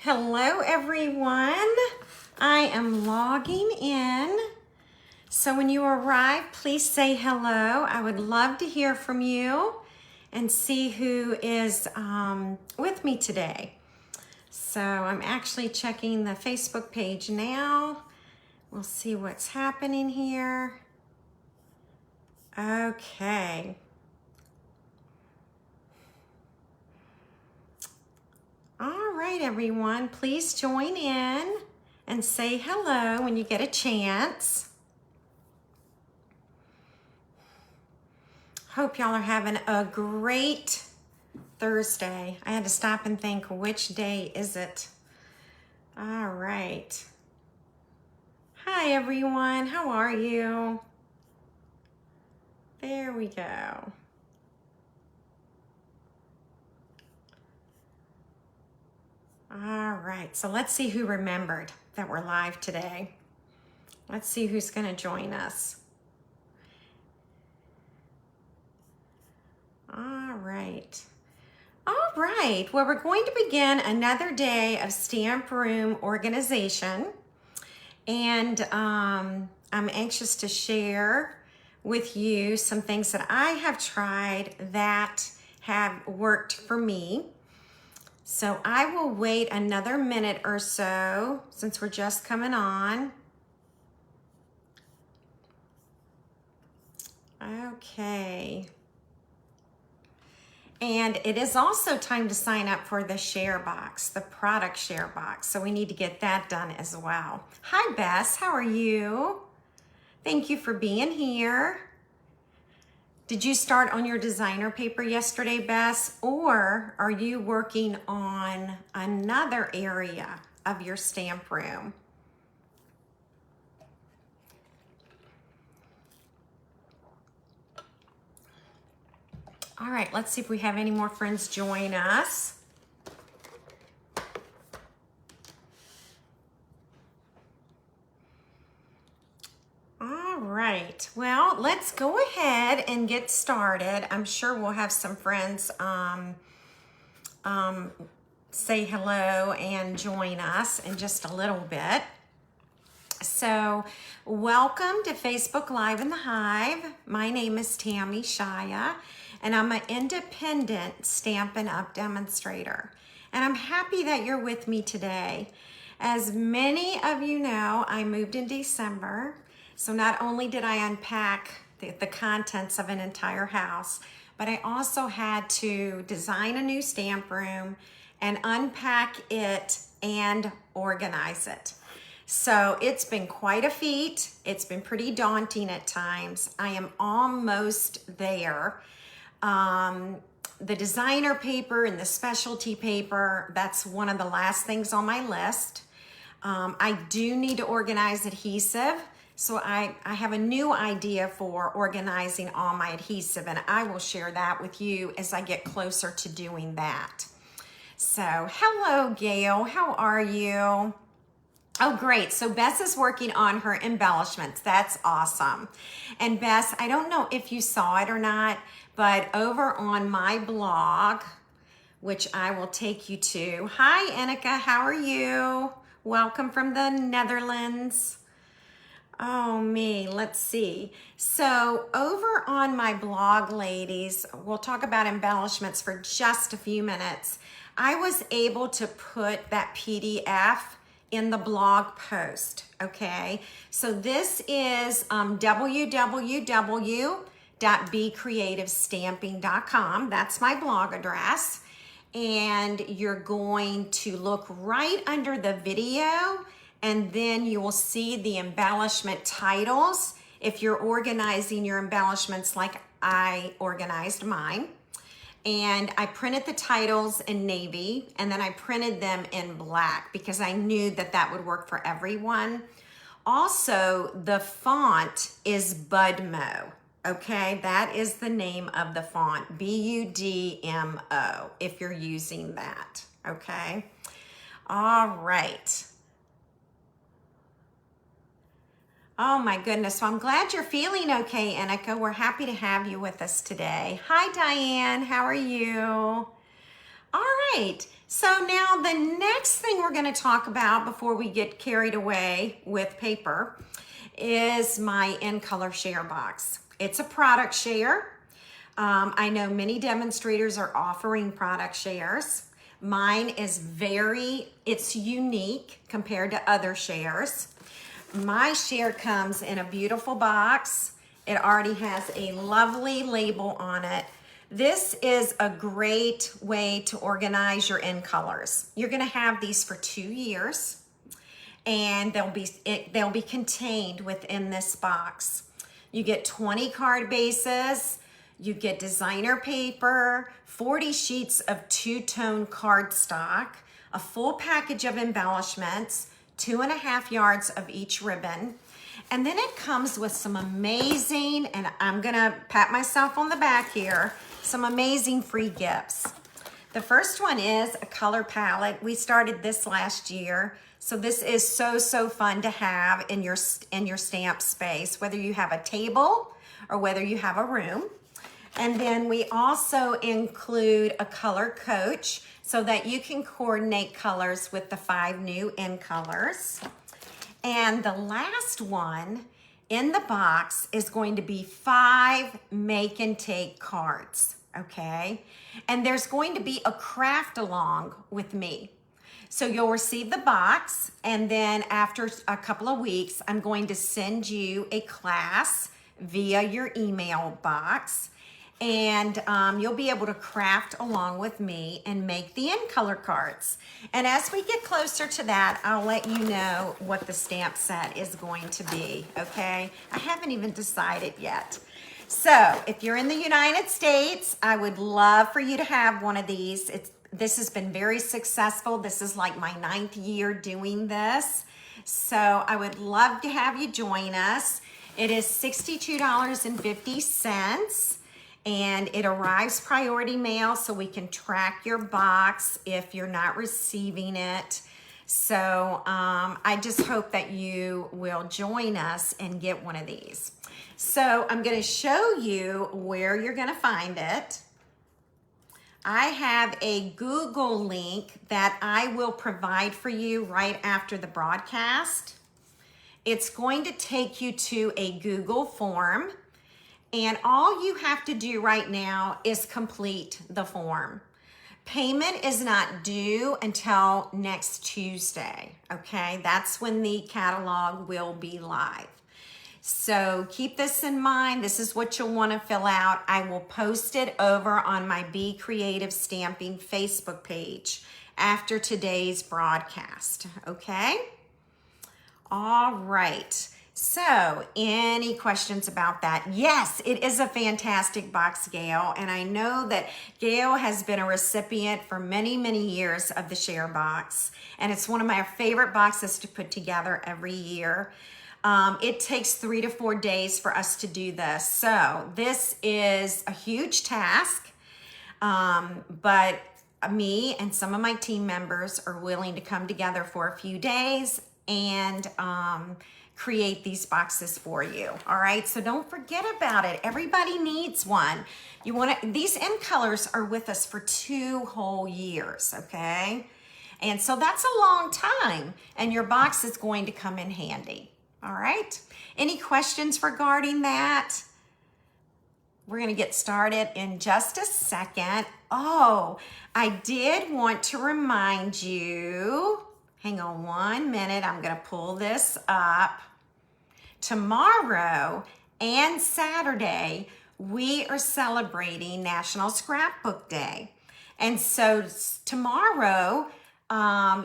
Hello everyone. I am logging in. So when you arrive, please say hello. I would love to hear from you and see who is with me today. So I'm actually checking the Facebook page now. We'll see what's happening here. Okay. All right, everyone, please join in and say hello when you get a chance. Hope y'all are having a great Thursday. I had to stop and think, which day is it? All right. Hi, everyone. How are you? There we go. All right, so let's see who remembered that we're live today. Let's see who's going to join us. All right. All right, well, we're going to begin another day of Stamp Room organization. And I'm anxious to share with you some things that I have tried that have worked for me. So I will wait another minute or so since we're just coming on. Okay. And it is also time to sign up for the share box, the product share box. So we need to get that done as well. Hi, Bess. How are you? Thank you for being here. Did you start on your designer paper yesterday, Bess? Or are you working on another area of your stamp room? All right, let's see if we have any more friends join us. All right, well, let's go ahead and get started. I'm sure we'll have some friends say hello and join us in just a little bit. So welcome to Facebook Live in the Hive. My name is Tammy Shaia, and I'm an independent Stampin' Up demonstrator. And I'm happy that you're with me today. As many of you know, I moved in December. So not only did I unpack the contents of an entire house, but I also had to design a new stamp room and unpack it and organize it. So it's been quite a feat. It's been pretty daunting at times. I am almost there. The designer paper and the specialty paper, that's one of the last things on my list. I do need to organize adhesive. So I have a new idea for organizing all my adhesive, and I will share that with you as I get closer to doing that. So hello, Gail, how are you? Oh, great. So Bess is working on her embellishments. That's awesome. And Bess, I don't know if you saw it or not, but over on my blog, which I will take you to. Hi, Annika. How are you? Welcome from the Netherlands. Oh, me. Let's see. So over on my blog, ladies, we'll talk about embellishments for just a few minutes. I was able to put that PDF in the blog post, okay? So this is www.becreativestamping.com. That's my blog address. And you're going to look right under the video, and then you will see the embellishment titles if you're organizing your embellishments like I organized mine. And I printed the titles in navy, and then I printed them in black because I knew that that would work for everyone. Also, the font is Budmo, okay? That is the name of the font, B-U-D-M-O, if you're using that, okay? All right. Oh my goodness, so I'm glad you're feeling okay, Annika. We're happy to have you with us today. Hi, Diane, how are you? All right, so now the next thing we're going to talk about before we get carried away with paper is my in color share box. It's a product share. I know many demonstrators are offering product shares. Mine is it's unique compared to other shares. My share comes in a beautiful box. It already has a lovely label on it. This is a great way to organize your in colors. You're gonna have these for 2 years, and they'll be contained within this box. You get 20 card bases, you get designer paper, 40 sheets of two-tone cardstock, a full package of embellishments, 2.5 yards of each ribbon. And then it comes with some amazing, and I'm gonna pat myself on the back here, some amazing free gifts. The first one is a color palette. We started this last year. So this is so fun to have in your stamp space, whether you have a table or whether you have a room. And then we also include a color coach so that you can coordinate colors with the 5 new in colors. And the last one in the box is going to be 5 make and take cards, okay? And there's going to be a craft along with me. So you'll receive the box, and then after a couple of weeks, I'm going to send you a class via your email box. And you'll be able to craft along with me and make the in color cards. And as we get closer to that, I'll let you know what the stamp set is going to be, okay? I haven't even decided yet. So if you're in the United States, I would love for you to have one of these. This has been very successful. This is like my 9th year doing this. So I would love to have you join us. It is $62.50. And it arrives priority mail, so we can track your box if you're not receiving it. So I just hope that you will join us and get one of these. So I'm going to show you where you're going to find it. I have a Google link that I will provide for you right after the broadcast. It's going to take you to a Google form. And all you have to do right now is complete the form. Payment is not due until next Tuesday, okay? That's when the catalog will be live. So keep this in mind. This is what you'll want to fill out. I will post it over on my Be Creative Stamping Facebook page after today's broadcast, okay? All right. So, any questions about that? Yes, it is a fantastic box, Gail, and I know that Gail has been a recipient for many, many years of the Share Box, and it's one of my favorite boxes to put together every year. It takes 3 to 4 days for us to do this, so this is a huge task, but me and some of my team members are willing to come together for a few days and create these boxes for you. All right, so don't forget about it. Everybody needs one. These in colors are with us for 2 whole years, okay? And so that's a long time, and your box is going to come in handy. All right, any questions regarding that? We're gonna get started in just a second. Oh, I did want to remind you, hang on 1 minute, I'm gonna pull this up. Tomorrow and Saturday, we are celebrating National Scrapbook Day. And so tomorrow,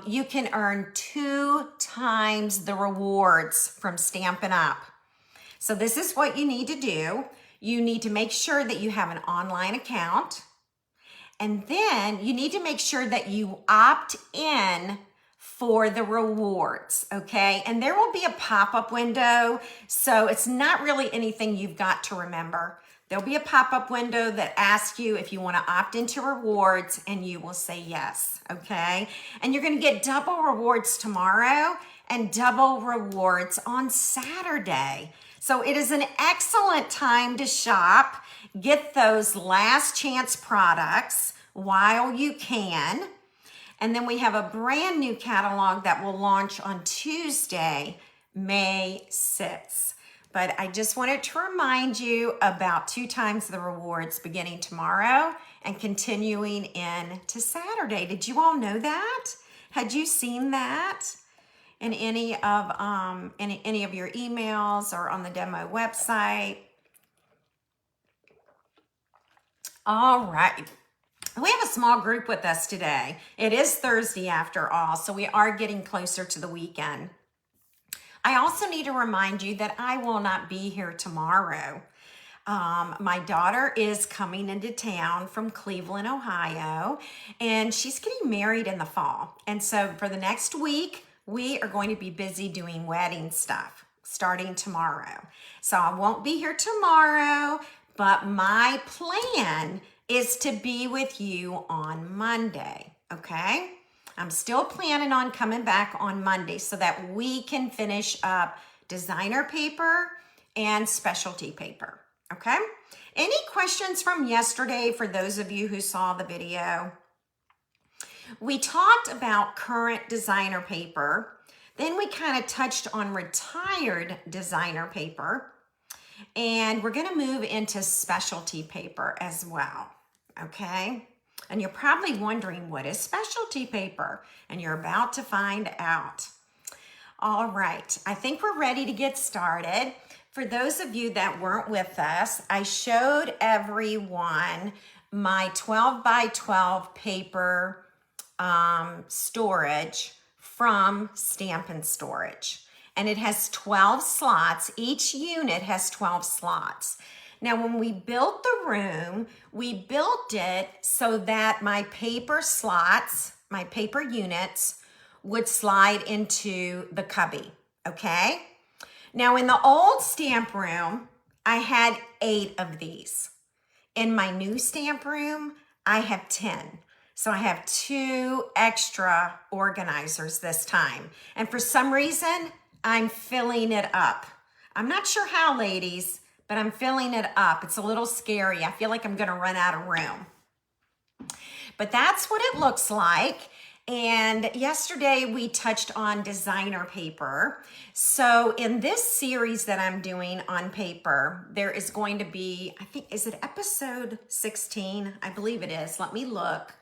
you can earn 2 times the rewards from Stampin' Up. So this is what you need to do. You need to make sure that you have an online account. And then you need to make sure that you opt in for the rewards, okay? And there will be a pop-up window, so it's not really anything you've got to remember. There'll be a pop-up window that asks you if you want to opt into rewards, and you will say yes, okay? And you're going to get double rewards tomorrow and double rewards on Saturday. So it is an excellent time to shop, get those last chance products while you can. And then we have a brand new catalog that will launch on Tuesday, May 6th. But I just wanted to remind you about 2 times the rewards beginning tomorrow and continuing into Saturday. Did you all know that? Had you seen that in any of your emails or on the demo website? All right. We have a small group with us today. It is Thursday after all, so we are getting closer to the weekend. I also need to remind you that I will not be here tomorrow. My daughter is coming into town from Cleveland, Ohio, and she's getting married in the fall. And so for the next week, we are going to be busy doing wedding stuff starting tomorrow. So I won't be here tomorrow, but my plan is to be with you on Monday, okay? I'm still planning on coming back on Monday so that we can finish up designer paper and specialty paper, okay? Any questions from yesterday for those of you who saw the video? We talked about current designer paper, then we kind of touched on retired designer paper, and we're gonna move into specialty paper as well, okay? And you're probably wondering, what is specialty paper? And you're about to find out. All right, I think we're ready to get started. For those of you that weren't with us, I showed everyone my 12 by 12 paper storage from Stampin' Storage. And it has 12 slots. Each unit has 12 slots. Now, when we built the room, we built it so that my paper slots, my paper units, would slide into the cubby, okay? Now, in the old stamp room, I had 8 of these. In my new stamp room, I have 10. So I have 2 extra organizers this time. And for some reason, I'm filling it up. I'm not sure how, ladies, but I'm filling it up. It's a little scary. I feel like I'm gonna run out of room. But that's what it looks like. And yesterday we touched on designer paper. So in this series that I'm doing on paper, there is going to be, I think, is it episode 16? I believe it is. Let me look.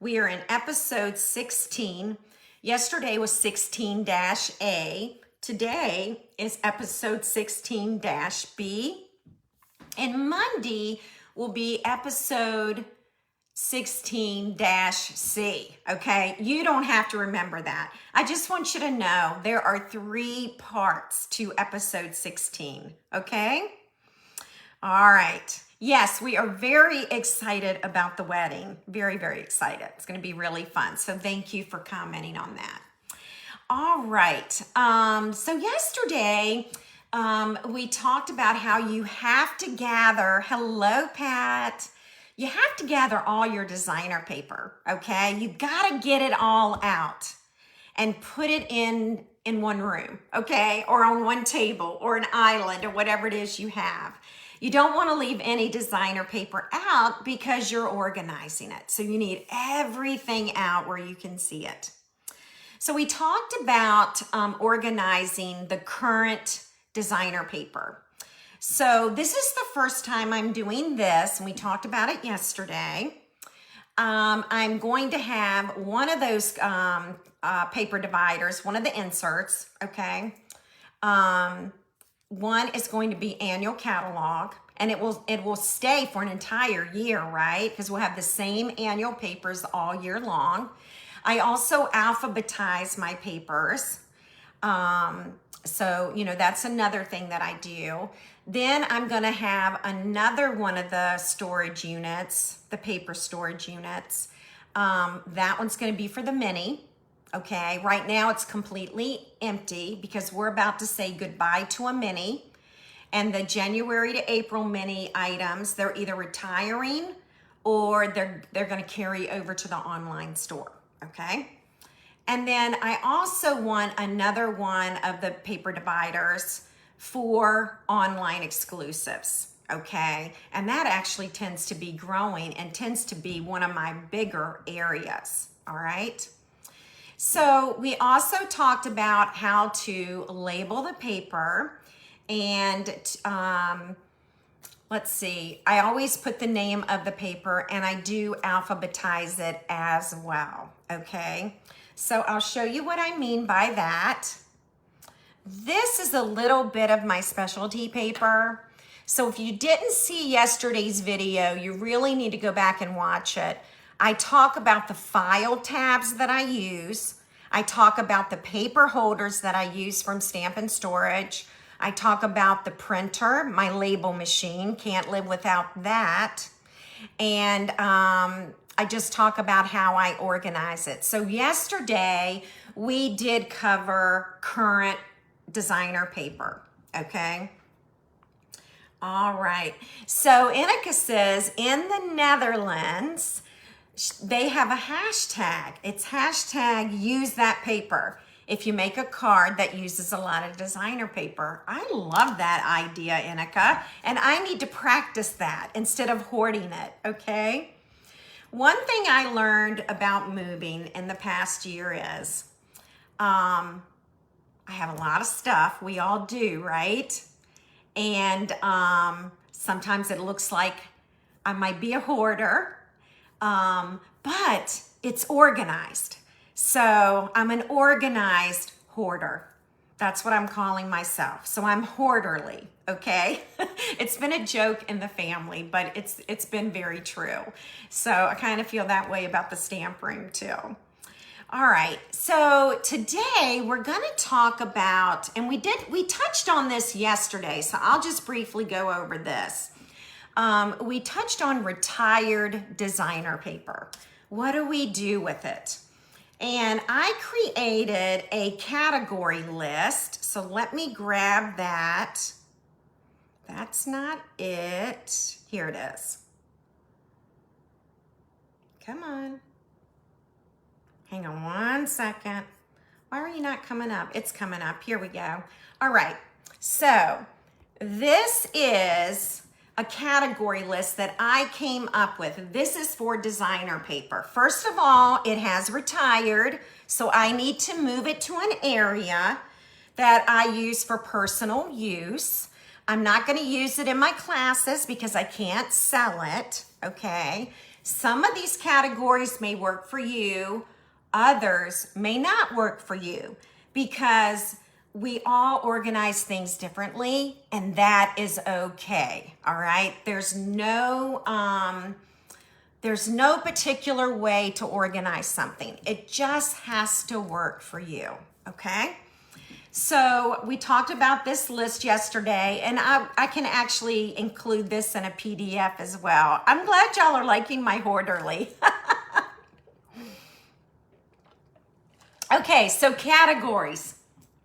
We are in episode 16. Yesterday was 16-A. Today is episode 16-B, and Monday will be episode 16-C, okay? You don't have to remember that. I just want you to know there are 3 parts to episode 16, okay? All right. Yes, we are very excited about the wedding. Very, very excited. It's going to be really fun, so thank you for commenting on that. All right, so yesterday we talked about how you have to gather, hello Pat, you have to gather all your designer paper, okay? You gotta get it all out and put it in one room, okay? Or on one table or an island or whatever it is you have. You don't wanna leave any designer paper out because you're organizing it. So you need everything out where you can see it. So we talked about organizing the current designer paper. So this is the first time I'm doing this, and we talked about it yesterday. I'm going to have one of those paper dividers, one of the inserts, okay? One is going to be annual catalog, and it will stay for an entire year, right? Because we'll have the same annual papers all year long. I also alphabetize my papers. So, you know, that's another thing that I do. Then I'm gonna have another one of the storage units, the paper storage units. That one's gonna be for the mini, okay? Right now it's completely empty because we're about to say goodbye to a mini. And the January to April mini items, they're either retiring or they're gonna carry over to the online store. Okay, and then I also want another one of the paper dividers for online exclusives. okay? And that actually tends to be growing and tends to be one of my bigger areas, all right? So we also talked about how to label the paper, and let's see, I always put the name of the paper and I do alphabetize it as well, okay? So I'll show you what I mean by that. This is a little bit of my specialty paper. So if you didn't see yesterday's video, you really need to go back and watch it. I talk about the file tabs that I use. I talk about the paper holders that I use from Stampin' Storage. I talk about the printer, my label machine, can't live without that. And I just talk about how I organize it. So yesterday we did cover current designer paper, okay? All right, so Ineke says in the Netherlands, they have a hashtag. It's hashtag use that paper. If you make a card that uses a lot of designer paper. I love that idea, Ineke, and I need to practice that instead of hoarding it, okay? One thing I learned about moving in the past year is, I have a lot of stuff, we all do, right? And sometimes it looks like I might be a hoarder, but it's organized. So I'm an organized hoarder. That's what I'm calling myself. So I'm hoarderly, okay? It's been a joke in the family, but it's been very true. So I kind of feel that way about the stamp room too. All right, so today we're gonna talk about, and we touched on this yesterday, so I'll just briefly go over this. We touched on retired designer paper. What do we do with it? And I created a category list, so let me grab that. That's not it. Here it is. Come on. Hang on one second. Why are you not coming up? It's coming up. Here we go. All right. So this is a category list that I came up with. This is for designer paper. First of all, it has retired, so I need to move it to an area that I use for personal use. I'm not going to use it in my classes because I can't sell it, okay? Some of these categories may work for you. Others may not work for you because we all organize things differently, and that is okay, all right? There's no particular way to organize something. It just has to work for you, okay? So we talked about this list yesterday, and I can actually include this in a PDF as well. I'm glad y'all are liking my hoarderly. Okay, so categories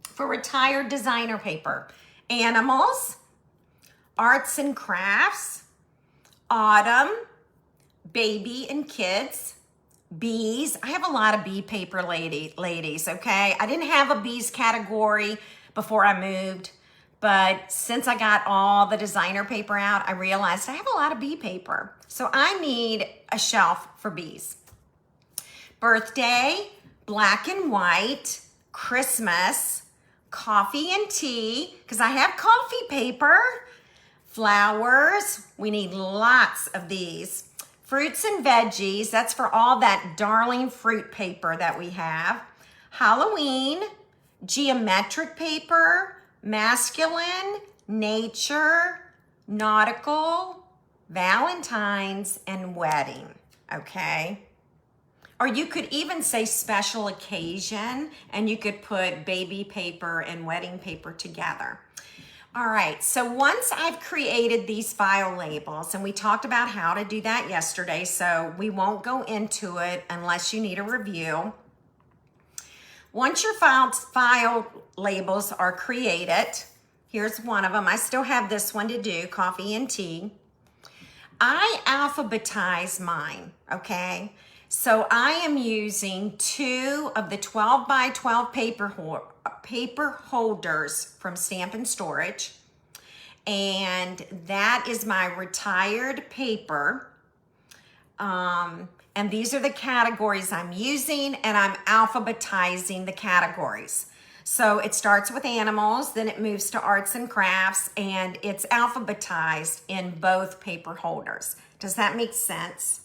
for retired designer paper: animals, arts and crafts, autumn, baby and kids, bees. I have a lot of bee paper ladies, okay? I didn't have a bees category before I moved, but since I got all the designer paper out, I realized I have a lot of bee paper. So I need a shelf for bees. Birthday, black and white, Christmas, coffee and tea, because I have coffee paper, flowers, we need lots of these. Fruits and veggies, that's for all that darling fruit paper that we have. Halloween, geometric paper, masculine, nature, nautical, Valentine's, and wedding, okay? Or you could even say special occasion, and you could put baby paper and wedding paper together. All right, so once I've created these file labels, and we talked about how to do that yesterday, so we won't go into it unless you need a review. Once your file labels are created, here's one of them. I still have this one to do, coffee and tea. I alphabetize mine, okay? So I am using 2 of the 12 by 12 paper holders from Stampin' Storage. And that is my retired paper. And these are the categories I'm using, and I'm alphabetizing the categories. So it starts with animals, then it moves to arts and crafts, and it's alphabetized in both paper holders. Does that make sense?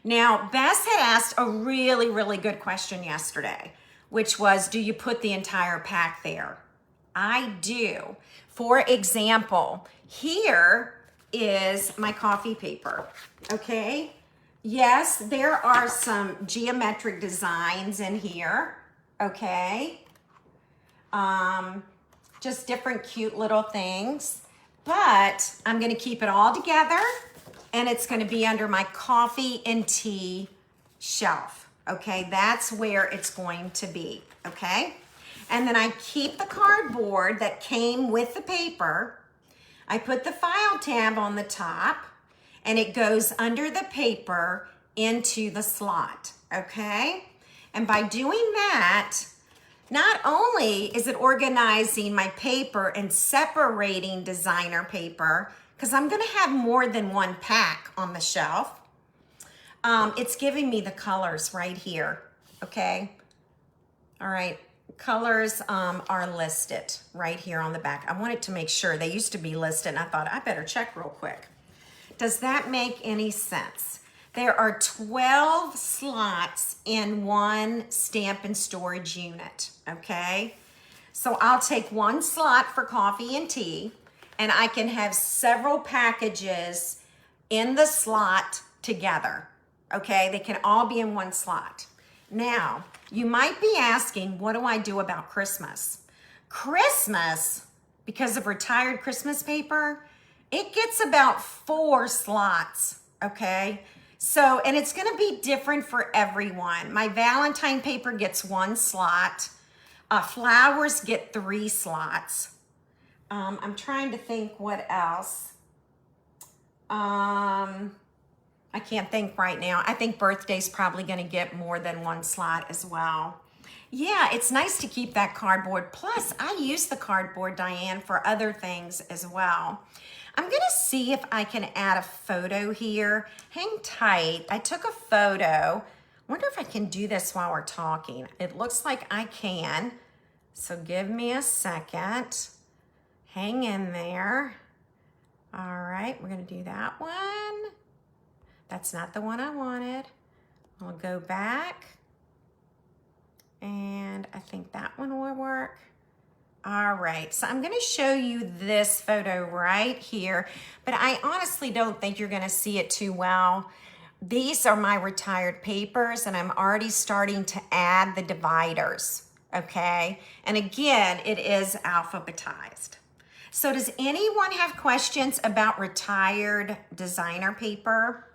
Now, Bess had asked a really, really good question yesterday, which was, do you put the entire pack there? I do. For example, here is my coffee paper, okay? Yes, there are some geometric designs in here, okay? Just different cute little things, but I'm gonna keep it all together, and it's gonna be under my coffee and tea shelf, okay? That's where it's going to be, okay? And then I keep the cardboard that came with the paper. I put the file tab on the top, and it goes under the paper into the slot, okay? And by doing that, not only is it organizing my paper and separating designer paper, because I'm gonna have more than one pack on the shelf, it's giving me the colors right here, okay? All right, colors are listed right here on the back. I wanted to make sure. They used to be listed, and I thought I better check real quick. Does that make any sense? There are 12 slots in one stamp and storage unit, okay? So I'll take one slot for coffee and tea, and I can have several packages in the slot together, okay? They can all be in one slot. Now, you might be asking, what do I do about Christmas? Christmas, because of retired Christmas paper, it gets about 4 slots, okay? So, and it's gonna be different for everyone. My Valentine paper gets 1 slot. Flowers get 3 slots. I'm trying to think what else. I can't think right now. I think birthday's probably gonna get more than 1 slot as well. Yeah, it's nice to keep that cardboard. Plus, I use the cardboard, Diane, for other things as well. I'm gonna see if I can add a photo here. Hang tight. I took a photo. Wonder if I can do this while we're talking. It looks like I can. So give me a second. Hang in there. All right, we're gonna do that one. That's not the one I wanted. I'll go back. And I think that one will work. All right, so I'm gonna show you this photo right here, but I honestly don't think you're gonna see it too well. These are my retired papers, and I'm already starting to add the dividers, okay? And again, it is alphabetized. So does anyone have questions about retired designer paper?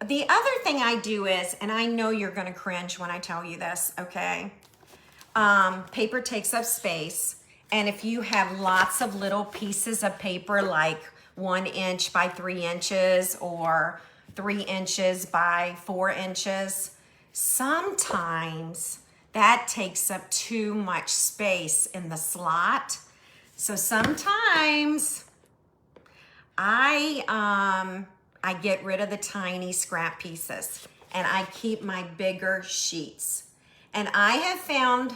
The other thing I do is, and I know you're gonna cringe when I tell you this, okay? Paper takes up space, and if you have lots of little pieces of paper, like 1 inch by 3 inches or 3 inches by 4 inches, sometimes that takes up too much space in the slot. So sometimes I get rid of the tiny scrap pieces, and I keep my bigger sheets. And I have found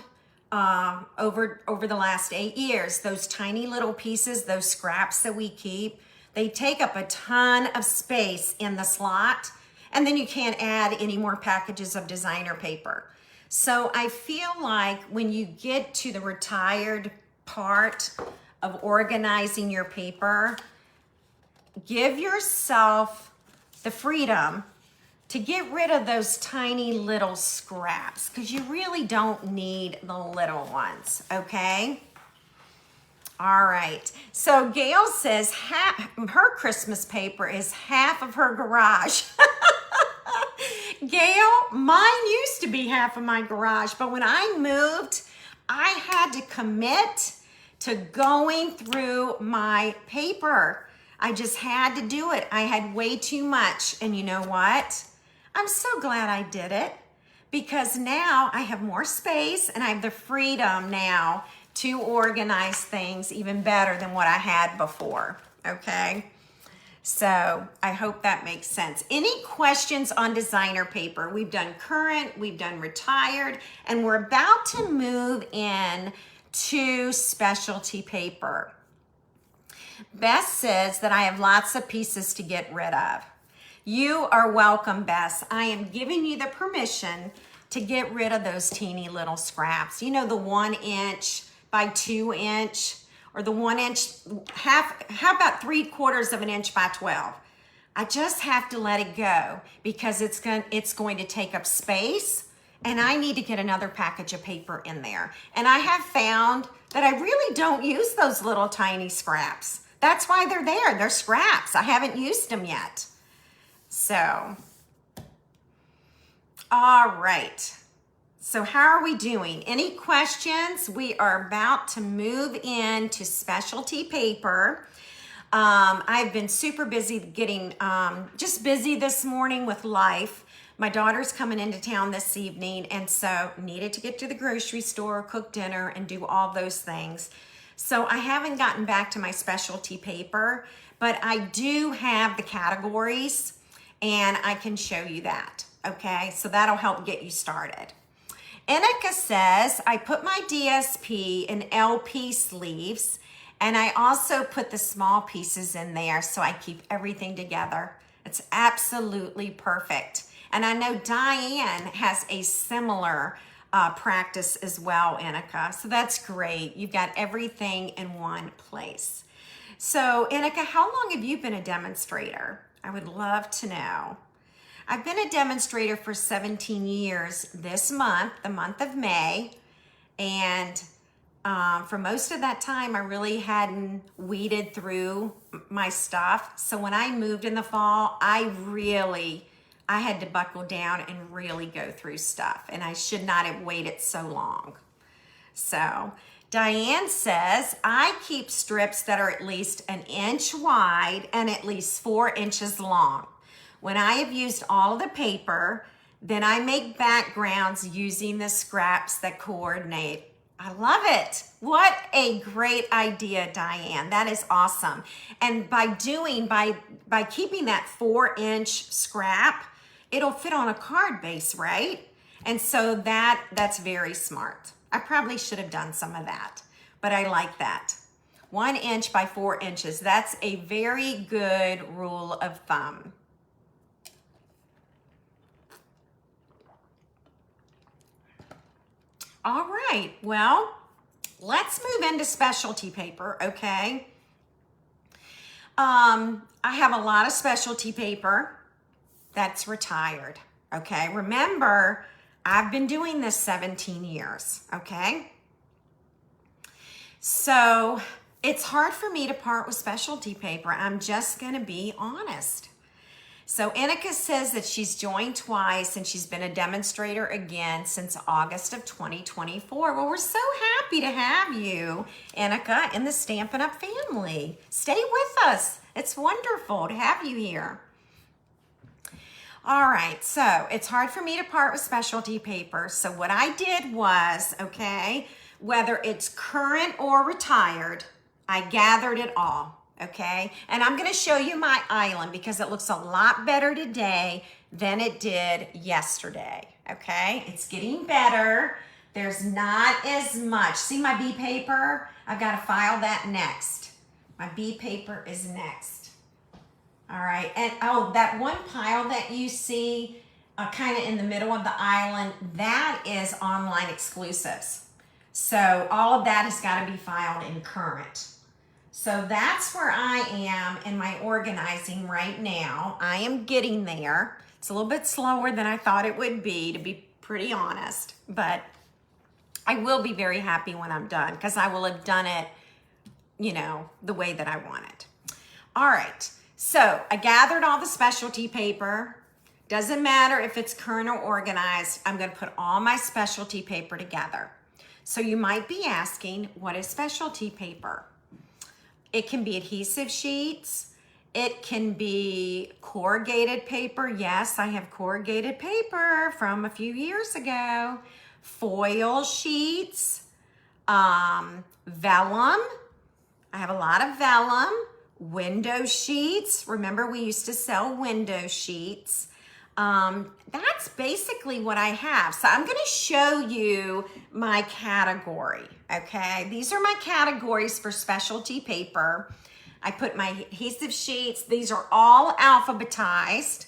over the last 8 years, those tiny little pieces, those scraps that we keep, they take up a ton of space in the slot, and then you can't add any more packages of designer paper. So I feel like when you get to the retired part of organizing your paper, give yourself the freedom to get rid of those tiny little scraps, because you really don't need the little ones, okay? All right, so Gail says her Christmas paper is half of her garage. Gail, mine used to be half of my garage, but when I moved, I had to commit to going through my paper. I just had to do it. I had way too much, and you know what? I'm so glad I did it, because now I have more space and I have the freedom now to organize things even better than what I had before, okay? So I hope that makes sense. Any questions on designer paper? We've done current, we've done retired, and we're about to move in to specialty paper. Bess says that I have lots of pieces to get rid of. You are welcome, Bess. I am giving you the permission to get rid of those teeny little scraps. You know, the 1 inch by 2 inch, or the 1 inch, how about 3/4 of an inch by 12? I just have to let it go because it's going to take up space, and I need to get another package of paper in there. And I have found that I really don't use those little tiny scraps. That's why they're there. They're scraps. I haven't used them yet. So, all right. So how are we doing? Any questions? We are about to move into specialty paper. I've been super busy getting, just busy this morning with life. My daughter's coming into town this evening, and so needed to get to the grocery store, cook dinner, and do all those things. So I haven't gotten back to my specialty paper, but I do have the categories, and I can show you that, okay? So that'll help get you started. Enika says, I put my DSP in LP sleeves, and I also put the small pieces in there so I keep everything together. It's absolutely perfect. And I know Diane has a similar practice as well, Enika. So that's great. You've got everything in one place. So Enika, how long have you been a demonstrator? I would love to know. I've been a demonstrator for 17 years this month, the month of May, and for most of that time, I really hadn't weeded through my stuff. So when I moved in the fall, I had to buckle down and really go through stuff, and I should not have waited so long. So Diane says, I keep strips that are at least 1 inch wide and at least 4 inches long. When I have used all of the paper, then I make backgrounds using the scraps that coordinate. I love it. What a great idea, Diane. That is awesome. And by keeping that 4-inch scrap, it'll fit on a card base, right? And so that's very smart. I probably should have done some of that, but I like that. 1 inch by 4 inches. That's a very good rule of thumb. All right, well, let's move into specialty paper, okay? I have a lot of specialty paper that's retired, okay? Remember, I've been doing this 17 years, okay? So it's hard for me to part with specialty paper. I'm just gonna be honest. So Enika says that she's joined twice and she's been a demonstrator again since August of 2024. Well, we're so happy to have you, Enika, in the Stampin' Up family. Stay with us. It's wonderful to have you here. All right, so it's hard for me to part with specialty paper. So what I did was, okay, whether it's current or retired, I gathered it all. Okay, and I'm going to show you my island because it looks a lot better today than it did yesterday. Okay, it's getting better. There's not as much. See my B paper? I've got to file that next. My B paper is next. All right, and oh, that one pile that you see kind of in the middle of the island, that is online exclusives. So all of that has got to be filed in current. So that's where I am in my organizing right now. I am getting there. It's a little bit slower than I thought it would be, to be pretty honest, but I will be very happy when I'm done because I will have done it, you know, the way that I want it. All right, so I gathered all the specialty paper. Doesn't matter if it's current or organized, I'm gonna put all my specialty paper together. So you might be asking, what is specialty paper? It can be adhesive sheets. It can be corrugated paper. Yes, I have corrugated paper from a few years ago. Foil sheets, vellum. I have a lot of vellum, window sheets. Remember, we used to sell window sheets. That's basically what I have. So I'm going to show you my category, okay? These are my categories for specialty paper. I put my adhesive sheets. These are all alphabetized.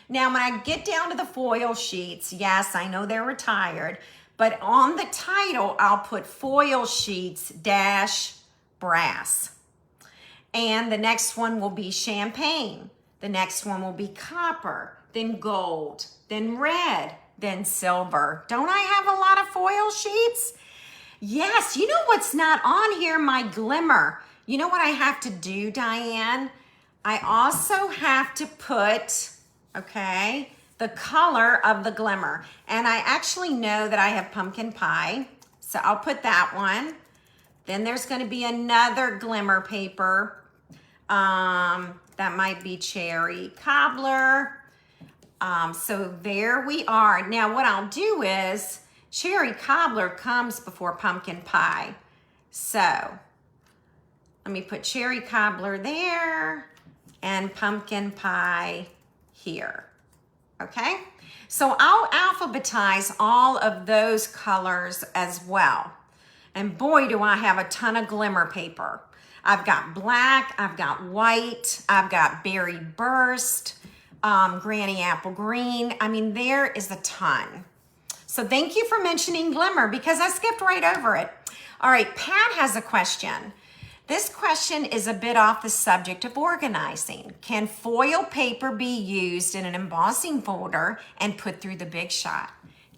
Now, when I get down to the foil sheets, yes, I know they're retired, but on the title, I'll put foil sheets dash brass. And the next one will be champagne. The next one will be copper, then gold, then red, then silver. Don't I have a lot of foil sheets? Yes, you know what's not on here? My glimmer. You know what I have to do, Diane? I also have to put, okay, the color of the glimmer. And I actually know that I have pumpkin pie, so I'll put that one. Then there's going to be another glimmer paper. That might be cherry cobbler. So there we are. Now what I'll do is cherry cobbler comes before pumpkin pie. So let me put cherry cobbler there and pumpkin pie here. Okay? So I'll alphabetize all of those colors as well. And boy, do I have a ton of glimmer paper. I've got black, I've got white, I've got berry burst, granny apple green. I mean, there is a ton. So thank you for mentioning glimmer because I skipped right over it. All right, Pat has a question. This question is a bit off the subject of organizing. Can foil paper be used in an embossing folder and put through the Big Shot?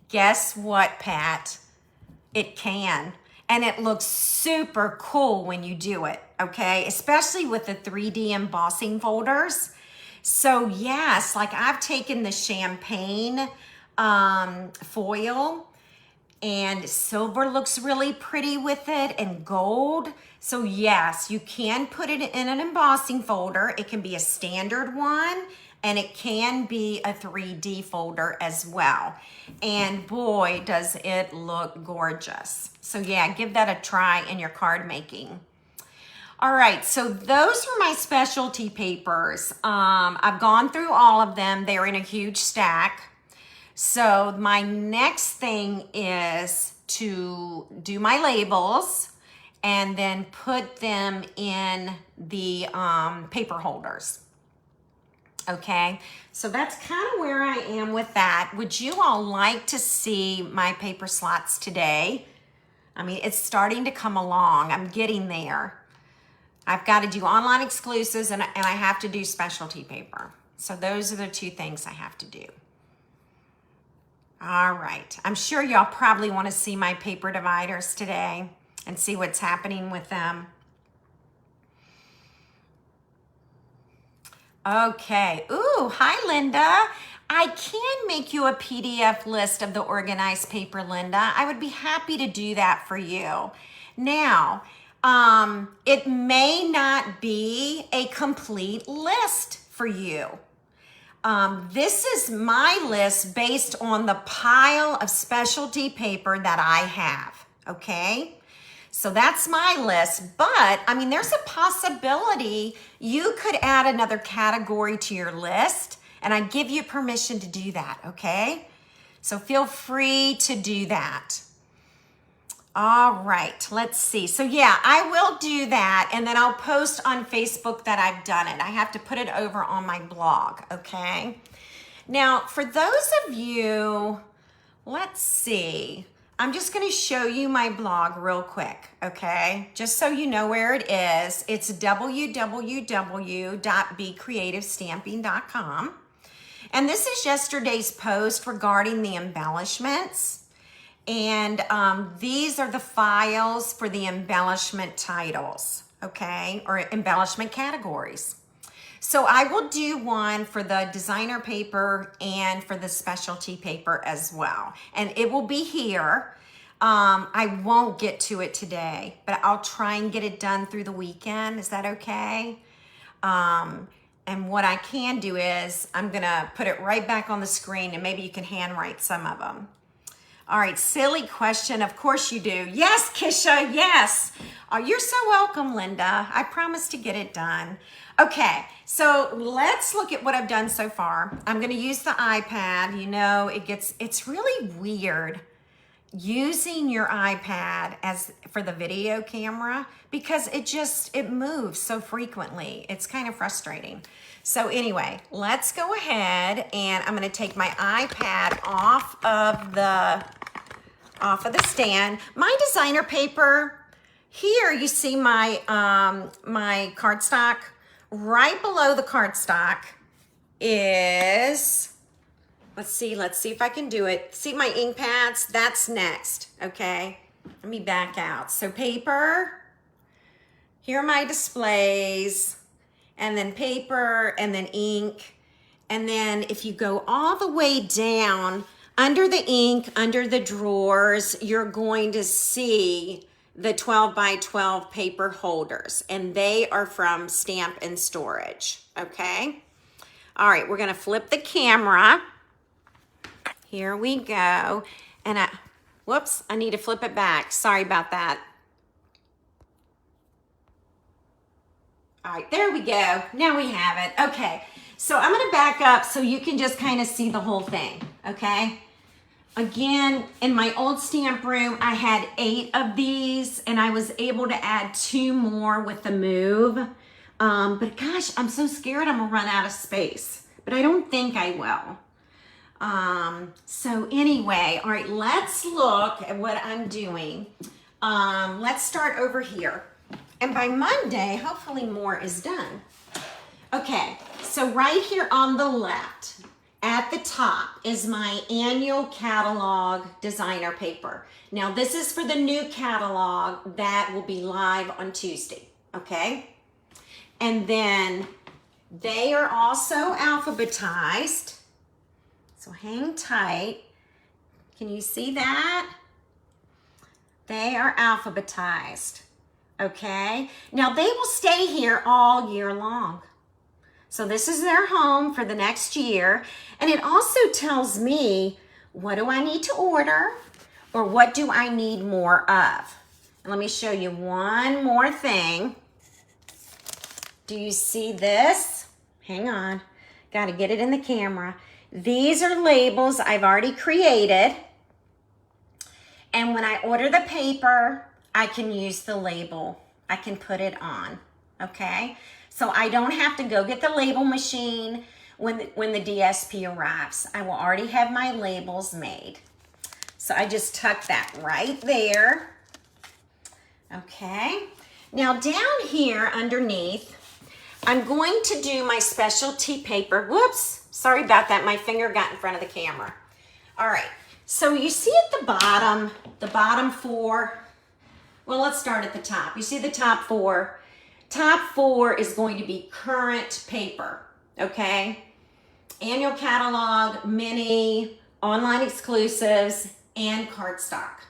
Guess what, Pat? It can. And it looks super cool when you do it, okay? Especially with the 3D embossing folders. So yes, like I've taken the champagne foil and silver looks really pretty with it and gold. So yes, you can put it in an embossing folder. It can be a standard one and it can be a 3D folder as well. And boy, does it look gorgeous. So yeah, give that a try in your card making. All right, so those are my specialty papers. I've gone through all of them. They're in a huge stack. So my next thing is to do my labels and then put them in the paper holders. Okay, so that's kind of where I am with that. Would you all like to see my paper slots today? I mean, it's starting to come along. I'm getting there. I've got to do online exclusives and I have to do specialty paper. So those are the two things I have to do. All right. I'm sure y'all probably want to see my paper dividers today and see what's happening with them. Okay. Ooh, hi, Linda. I can make you a PDF list of the organized paper, Linda. I would be happy to do that for you. Now, it may not be a complete list for you. This is my list based on the pile of specialty paper that I have, okay? So that's my list, but I mean, there's a possibility you could add another category to your list, and I give you permission to do that, okay? So feel free to do that. All right, let's see. So yeah, I will do that, and then I'll post on Facebook that I've done it. I have to put it over on my blog, okay? Now, for those of you, let's see. I'm just going to show you my blog real quick, okay? Just so you know where it is. It's www.becreativestamping.com. And this is yesterday's post regarding the embellishments. And these are the files for the embellishment titles, okay? Or embellishment categories. So I will do one for the designer paper and for the specialty paper as well. And it will be here. I won't get to it today, but I'll try and get it done through the weekend. Is that okay? And what I can do is I'm gonna put it right back on the screen and maybe you can handwrite some of them. All right, silly question. Of course you do. Yes, Kisha, yes. Oh, you're so welcome, Linda. I promise to get it done. Okay, so let's look at what I've done so far. I'm gonna use the iPad. You know, it's really weird using your iPad as for the video camera because it moves so frequently. It's kind of frustrating. So anyway, let's go ahead and I'm gonna take my iPad off of the stand. My designer paper, here you see my my cardstock. Right below the cardstock is, let's see if I can do it. See my ink pads? That's next, okay? Let me back out. So paper, here are my displays, and then paper, and then ink. And then if you go all the way down, under the ink, under the drawers, you're going to see the 12 by 12 paper holders, and they are from Stampin' Storage, okay? All right, we're gonna flip the camera. Here we go. And whoops, I need to flip it back. Sorry about that. All right, there we go. Now we have it. Okay, so I'm gonna back up so you can just kind of see the whole thing, okay? Again, in my old stamp room, I had 8 of these and I was able to add 2 more with the move. But gosh, I'm so scared I'm gonna run out of space, but I don't think I will. So anyway, all right, let's look at what I'm doing. Let's start over here. And by Monday, hopefully more is done. Okay, so right here on the left, at the top is my annual catalog designer paper. Now this is for the new catalog that will be live on Tuesday, okay? And then they are also alphabetized. So hang tight. Can you see that? They are alphabetized, okay? Now they will stay here all year long. So this is their home for the next year. And it also tells me, what do I need to order or what do I need more of? And let me show you one more thing. Do you see this? Hang on, got to get it in the camera. These are labels I've already created. And when I order the paper, I can use the label. I can put it on, okay? So I don't have to go get the label machine when the DSP arrives. I will already have my labels made. So I just tuck that right there. Okay. Now down here underneath, I'm going to do my specialty paper. Whoops, sorry about that. My finger got in front of the camera. All right, so you see at the bottom 4, well, let's start at the top. You see the top 4. Top 4 is going to be current paper, okay? Annual catalog, mini, online exclusives, and cardstock,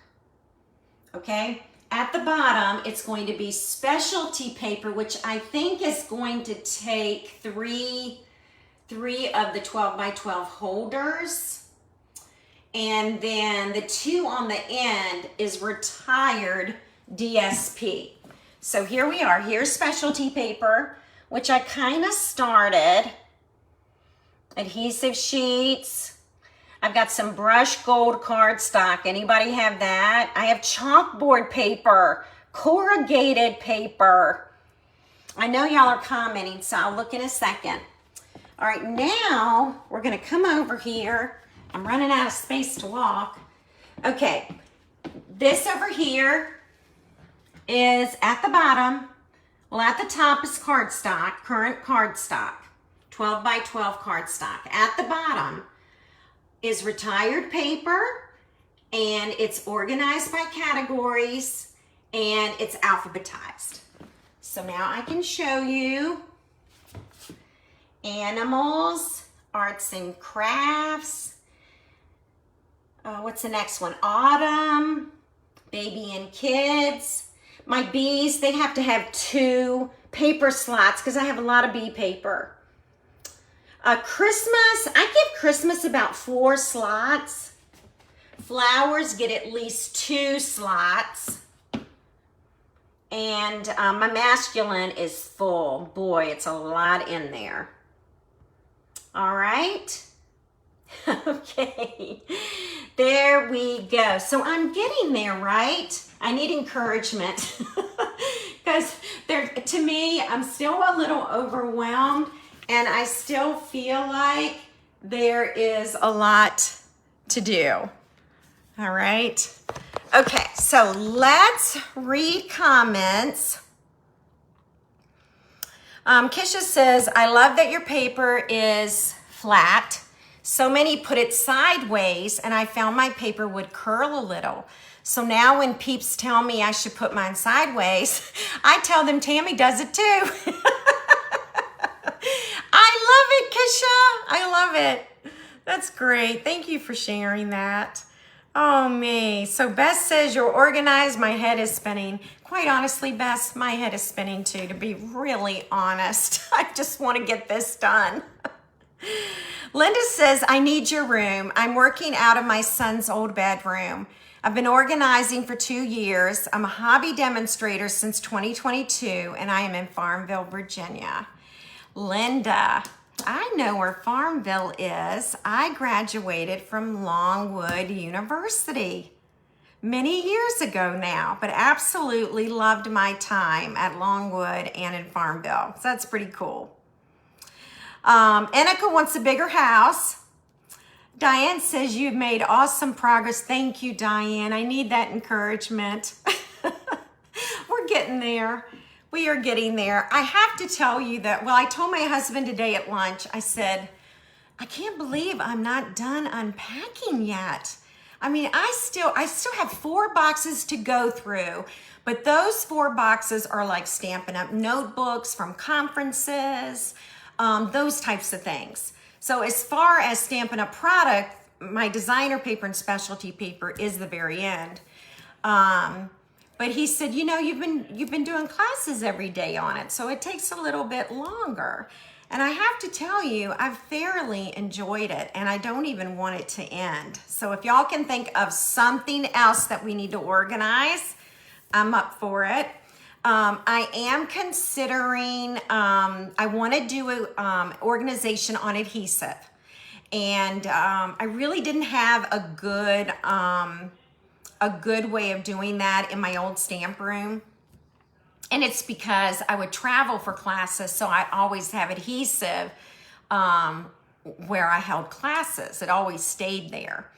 okay? At the bottom, it's going to be specialty paper, which I think is going to take three of the 12 by 12 holders. And then the 2 on the end is retired DSP. So here we are. Here's specialty paper, which I kind of started. Adhesive sheets. I've got some brushed gold cardstock. Anybody have that? I have chalkboard paper, corrugated paper. I know y'all are commenting, so I'll look in a second. All right, now we're gonna come over here. I'm running out of space to walk. Okay, this over here is at the bottom. Well, at the top is cardstock, current cardstock, 12 by 12 cardstock. At the bottom is retired paper, and it's organized by categories, and it's alphabetized. So now I can show you animals, arts and crafts. What's the next one? Autumn, baby and kids. My bees, they have to have 2 paper slots because I have a lot of bee paper. Christmas, I give Christmas about 4 slots. flowers get at least 2 slots. And my masculine is full. Boy, it's a lot in there. All right. Okay. There we go. So I'm getting there, right? I need encouragement. Because to me, I'm still a little overwhelmed. And I still feel like there is a lot to do. All right. Okay, so let's read comments. Kisha says, I love that your paper is flat. So many put it sideways, and I found my paper would curl a little. So now when peeps tell me I should put mine sideways, I tell them Tammy does it too. I love it, Kisha. I love it. That's great. Thank you for sharing that. Oh, me. So Bess says, you're organized. My head is spinning. Quite honestly, Bess, my head is spinning too, to be really honest. I just want to get this done. Linda says, I need your room. I'm working out of my son's old bedroom. I've been organizing for 2 years. I'm a hobby demonstrator since 2022, and I am in Farmville, Virginia. Linda, I know where Farmville is. I graduated from Longwood University many years ago now, but absolutely loved my time at Longwood and in Farmville. So that's pretty cool. Enika wants a bigger house. Diane says you've made awesome progress. Thank you, Diane. I need that encouragement. We're getting there. We are getting there. I have to tell you that, well, I told my husband today at lunch, I said, I can't believe I'm not done unpacking yet. I mean, I still have 4 boxes to go through, but those 4 boxes are like Stampin' Up notebooks from conferences, those types of things. So as far as Stampin' Up product, my designer paper and specialty paper is the very end. But he said, you know, you've been doing classes every day on it, so it takes a little bit longer. And I have to tell you, I've thoroughly enjoyed it, and I don't even want it to end. So if y'all can think of something else that we need to organize, I'm up for it. I am considering, I want to do an organization on adhesive. And I really didn't have a good way of doing that in my old stamp room. And it's because I would travel for classes, so I always have adhesive where I held classes. It always stayed there.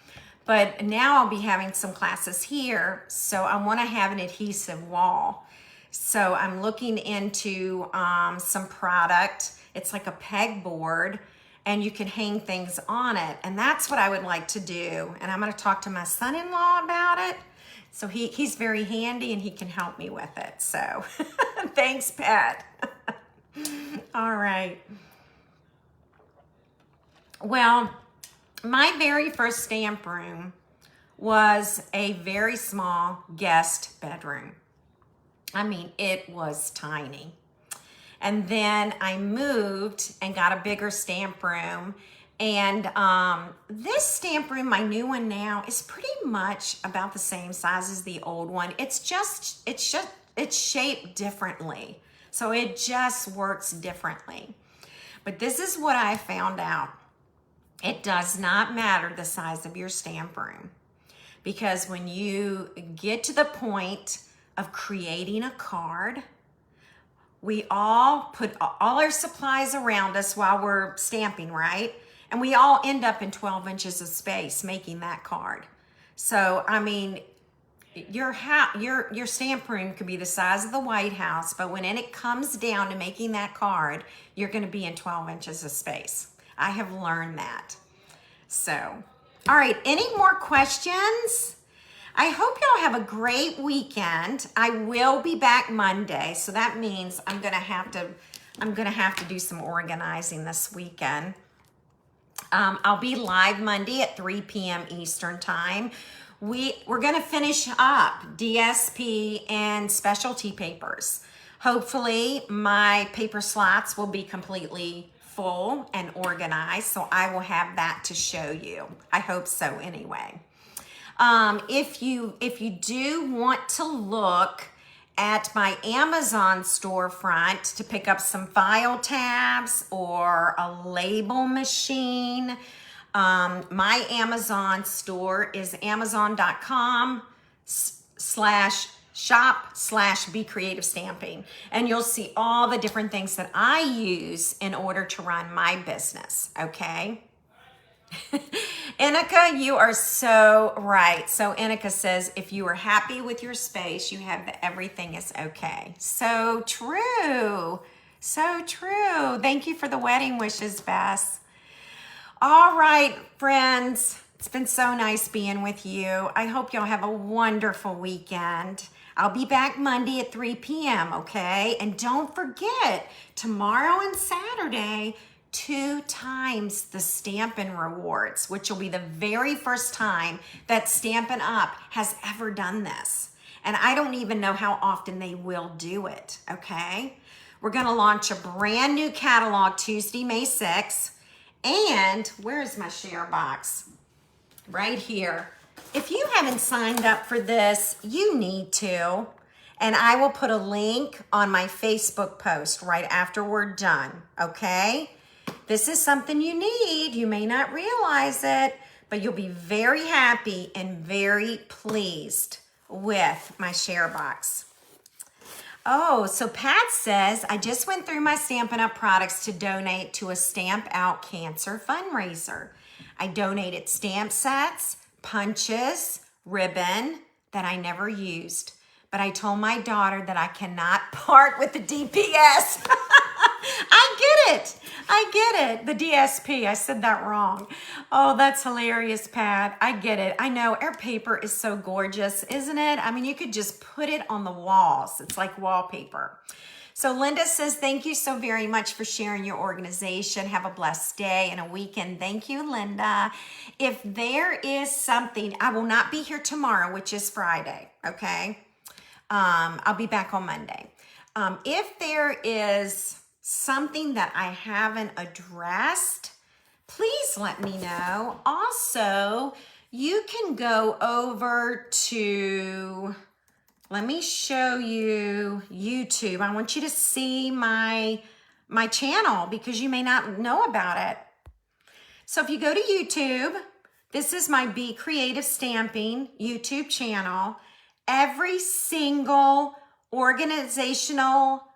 But now I'll be having some classes here, so I want to have an adhesive wall. So I'm looking into some product. It's like a pegboard, and you can hang things on it. And that's what I would like to do. And I'm going to talk to my son-in-law about it. So he's very handy and he can help me with it. So thanks, Pat. All right. Well, my very first stamp room was a very small guest bedroom. I mean, it was tiny. And then I moved and got a bigger stamp room. And this stamp room, my new one now, is pretty much about the same size as the old one. It's shaped differently. So it just works differently. But this is what I found out. It does not matter the size of your stamp room. Because when you get to the point of creating a card, we all put all our supplies around us while we're stamping, right? And we all end up in 12 inches of space making that card. So, I mean, your stamp room could be the size of the White House, but when it comes down to making that card, you're going to be in 12 inches of space. I have learned that. So, all right, any more questions? I hope y'all have a great weekend. I will be back Monday, so that means I'm gonna have to do some organizing this weekend. I'll be live Monday at 3 p.m. Eastern time. We're gonna finish up DSP and specialty papers. Hopefully my paper slots will be completely full and organized, so I will have that to show you. I hope so anyway. If you do want to look at my Amazon storefront to pick up some file tabs or a label machine, my Amazon store is amazon.com/shop/Be Creative Stamping. And you'll see all the different things that I use in order to run my business, okay? Inika, you are so right. So Inika says, if you are happy with your space, you have everything is okay. So true. So true. Thank you for the wedding wishes, Bess. All right, friends. It's been so nice being with you. I hope y'all have a wonderful weekend. I'll be back Monday at 3 p.m., okay? And don't forget, tomorrow and Saturday, 2 times the Stampin' Rewards, which will be the very first time that Stampin' Up has ever done this. And I don't even know how often they will do it, okay? We're gonna launch a brand new catalog Tuesday, May 6th. And where's my share box? Right here. If you haven't signed up for this, you need to. And I will put a link on my Facebook post right after we're done, okay? This is something you need. You may not realize it, but you'll be very happy and very pleased with my share box. Oh, so Pat says, I just went through my Stampin' Up! Products to donate to a Stamp Out Cancer fundraiser. I donated stamp sets, punches, ribbon that I never used. But I told my daughter that I cannot part with the DPS. I get it. The DSP, I said that wrong. Oh, that's hilarious, Pat. I get it. I know our paper is so gorgeous, isn't it? I mean, you could just put it on the walls. It's like wallpaper. So Linda says, thank you so very much for sharing your organization. Have a blessed day and a weekend. Thank you, Linda. If there is something, I will not be here tomorrow, which is Friday, okay? I'll be back on Monday. If there is something that I haven't addressed, please let me know. Also, you can go over to, let me show you YouTube. I want you to see my channel because you may not know about it. So if you go to YouTube, this is my Be Creative Stamping YouTube channel. Every single organizational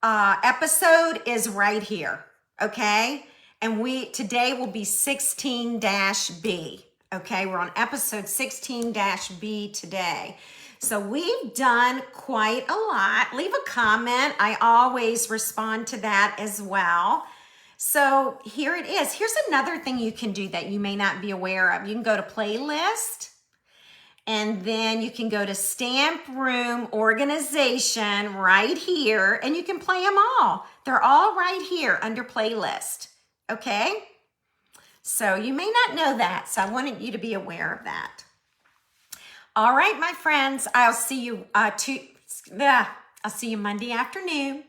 episode is right here, okay? And today will be 16-B, okay? We're on episode 16-B today. So we've done quite a lot. Leave a comment. I always respond to that as well. So here it is. Here's another thing you can do that you may not be aware of. You can go to playlist, and then you can go to Stamp Room Organization right here, and you can play them all. They're all right here under playlist, okay? So you may not know that, so I wanted you to be aware of that. All right, my friends, I'll see you Monday afternoon,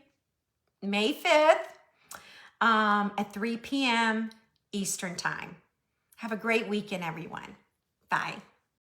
May 5th, at 3 p.m. Eastern Time. Have a great weekend, everyone. Bye.